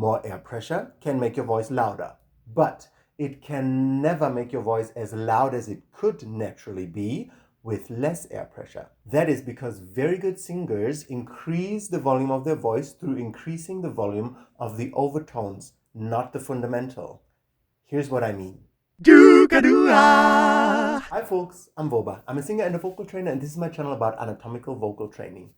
more air pressure can make your voice louder, but it can never make your voice as loud as it could naturally be with less air pressure. That is because very good singers increase the volume of their voice through increasing the volume of the overtones, not the fundamental. Here's what I mean. Hi folks, I'm Voume. I'm a singer and a vocal trainer, and this is my channel about anatomical vocal training.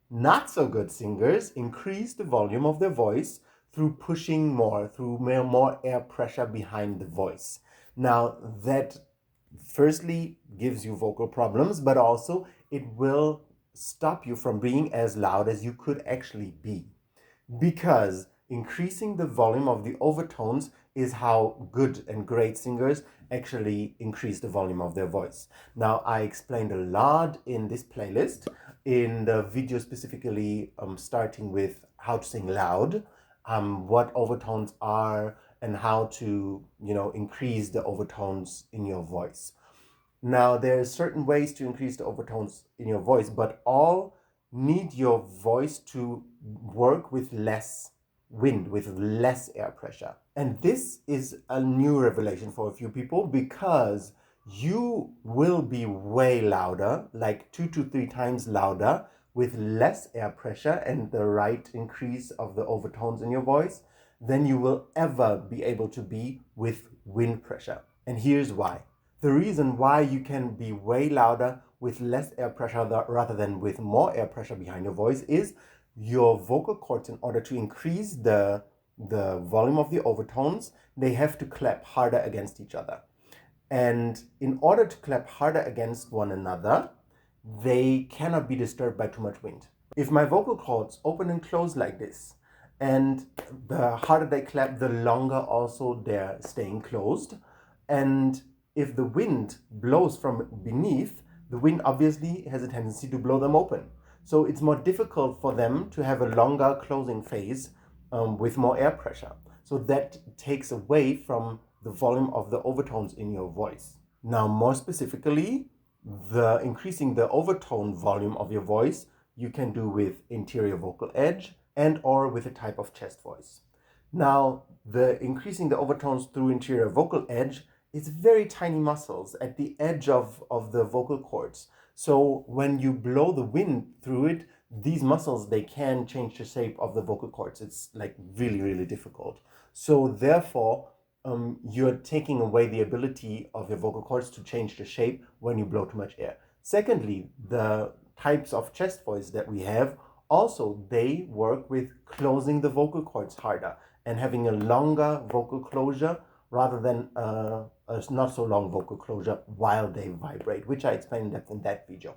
Not so good singers increase the volume of their voice through pushing more, through more air pressure behind the voice. Now that firstly gives you vocal problems, but also it will stop you from being as loud as you could actually be, because increasing the volume of the overtones is how good and great singers actually increase the volume of their voice. Now, I explained a lot in this playlist, in the video specifically starting with how to sing loud, what overtones are, and how to, increase the overtones in your voice. Now, there are certain ways to increase the overtones in your voice, but all need your voice to work with less wind, with less air pressure. And this is a new revelation for a few people, because you will be way louder, like 2 to 3 times louder, with less air pressure and the right increase of the overtones in your voice than you will ever be able to be with wind pressure. And here's why. The reason why you can be way louder with less air pressure rather than with more air pressure behind your voice is your vocal cords, in order to increase the volume of the overtones, they have to clap harder against each other. And in order to clap harder against one another, they cannot be disturbed by too much wind. If my vocal cords open and close like this, and the harder they clap, the longer also they're staying closed. And if the wind blows from beneath, the wind obviously has a tendency to blow them open. So it's more difficult for them to have a longer closing phase with more air pressure. So that takes away from the volume of the overtones in your voice. Now, more specifically, increasing the overtone volume of your voice, you can do with interior vocal edge and or with a type of chest voice. Now, the increasing the overtones through interior vocal edge is very tiny muscles at the edge of the vocal cords. So when you blow the wind through it, these muscles, they can change the shape of the vocal cords. It's like really, really difficult. So therefore, you're taking away the ability of your vocal cords to change the shape when you blow too much air. Secondly, the types of chest voice that we have, also they work with closing the vocal cords harder and having a longer vocal closure rather than a not so long vocal closure while they vibrate, which I explained in depth in that video.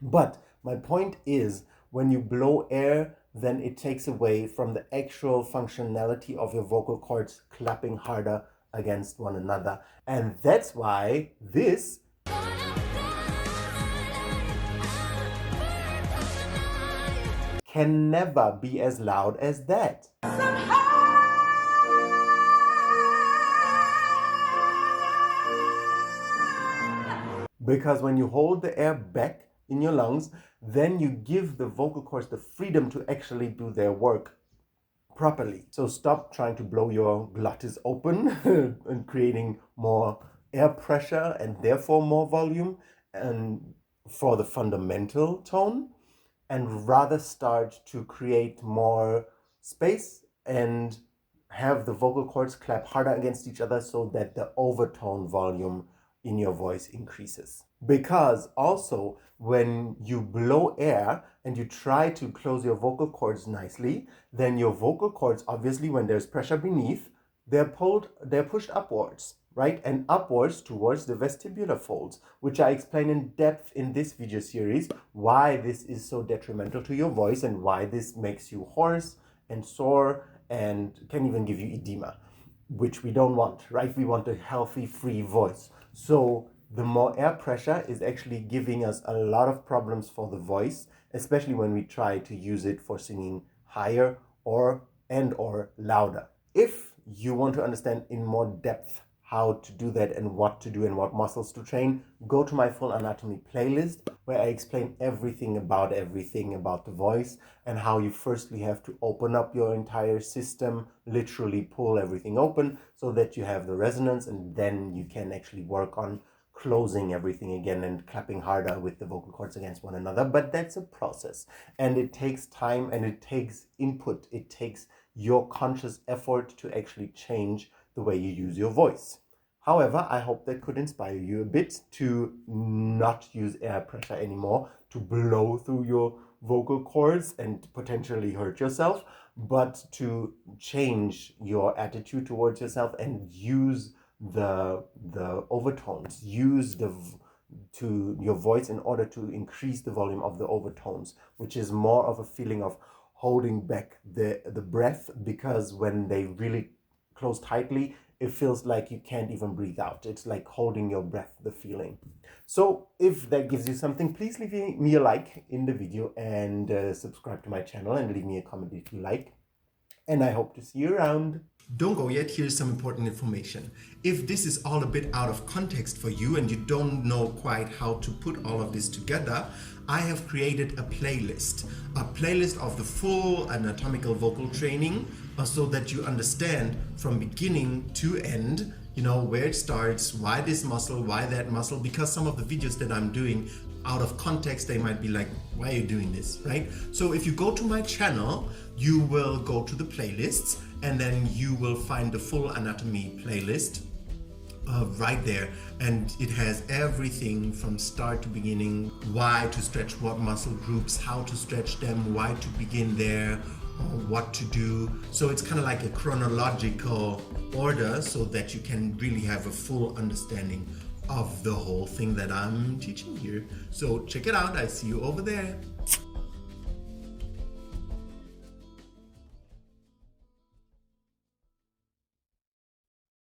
But my point is, when you blow air, then it takes away from the actual functionality of your vocal cords clapping harder against one another. And that's why this can never be as loud as that. Because when you hold the air back in your lungs, then you give the vocal cords the freedom to actually do their work properly. So stop trying to blow your glottis open and creating more air pressure and therefore more volume and for the fundamental tone, and rather start to create more space and have the vocal cords clap harder against each other so that the overtone volume in your voice increases. Because also when you blow air and you try to close your vocal cords nicely, then your vocal cords, obviously when there's pressure beneath, they're pushed upwards, right? And upwards towards the vestibular folds, which I explain in depth in this video series, why this is so detrimental to your voice and why this makes you hoarse and sore and can even give you edema, which we don't want, right? We want a healthy, free voice. So the more air pressure is actually giving us a lot of problems for the voice, especially when we try to use it for singing higher or louder. If you want to understand in more depth how to do that and what to do and what muscles to train, go to my full anatomy playlist where I explain everything about the voice and how you firstly have to open up your entire system, literally pull everything open so that you have the resonance, and then you can actually work on closing everything again and clapping harder with the vocal cords against one another. But that's a process, and it takes time and it takes input. It takes your conscious effort to actually change the way you use your voice. However, I hope that could inspire you a bit to not use air pressure anymore, to blow through your vocal cords and potentially hurt yourself, but to change your attitude towards yourself and use the overtones, use your voice in order to increase the volume of the overtones, which is more of a feeling of holding back the breath, because when they really close tightly, it feels like you can't even breathe out. It's like holding your breath, the feeling. So if that gives you something, please leave me a like in the video and subscribe to my channel and leave me a comment if you like. And I hope to see you around. Don't go yet, here's some important information. If this is all a bit out of context for you and you don't know quite how to put all of this together, I have created a playlist of the full anatomical vocal training, so that you understand from beginning to end, where it starts, why this muscle, why that muscle, because some of the videos that I'm doing out of context, they might be like, why are you doing this, right? So if you go to my channel, you will go to the playlists and then you will find the full anatomy playlist right there, and it has everything from start to beginning, why to stretch what muscle groups, how to stretch them, why to begin there, what to do. So it's kind of like a chronological order so that you can really have a full understanding of the whole thing that I'm teaching here. So check it out. I see you over there.